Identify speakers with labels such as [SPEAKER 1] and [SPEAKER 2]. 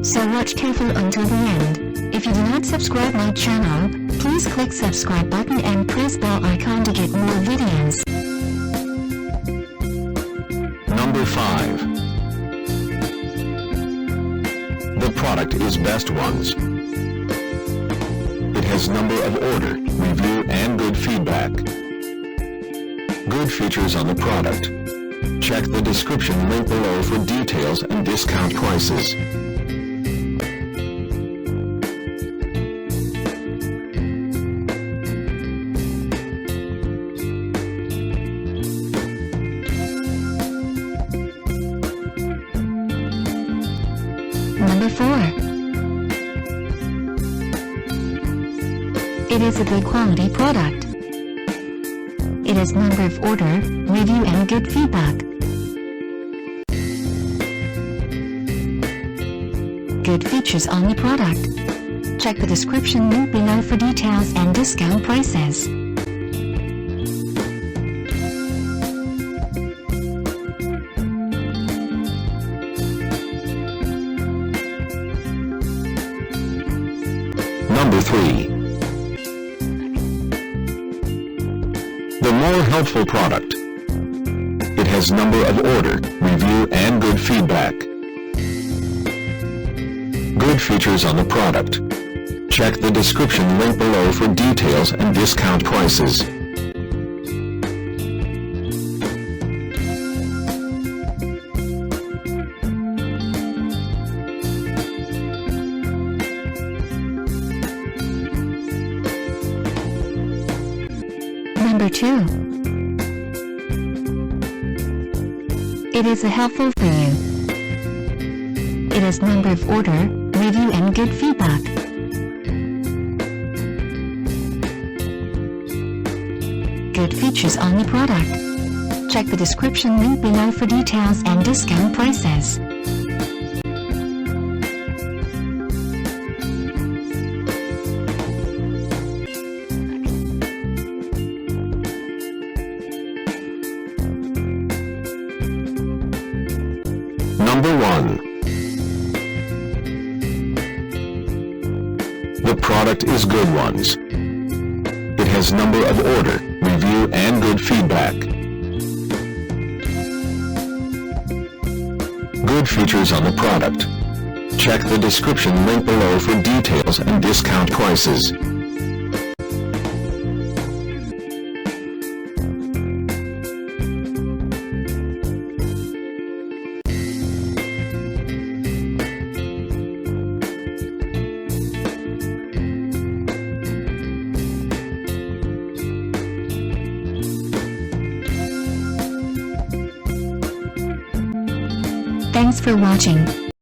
[SPEAKER 1] So watch careful until the end. If you do not subscribe my channel, please click subscribe button and press bell icon to get more videos.
[SPEAKER 2] Number 5. The product is Best Ones. It has number of order, review and good feedback. Good features on the product. Check the description link below for details and discount prices.
[SPEAKER 1] Number 4. It is a good quality product. It has number of order, review and good feedback. Good features on the product. Check the description link below for details and discount prices.
[SPEAKER 2] Number 3. The more helpful product. It has number of order, review and good feedback. Good features on the product. Check the description link below for details and discount prices.
[SPEAKER 1] Number 2. It is a helpful for you. It has number of order, review and good feedback. Good features on the product. Check the description link below for details and discount prices.
[SPEAKER 2] Number 1. The product is Good Ones. It has number of order, review and good feedback. Good features on the product. Check the description link below for details and discount prices.
[SPEAKER 1] Thanks for watching.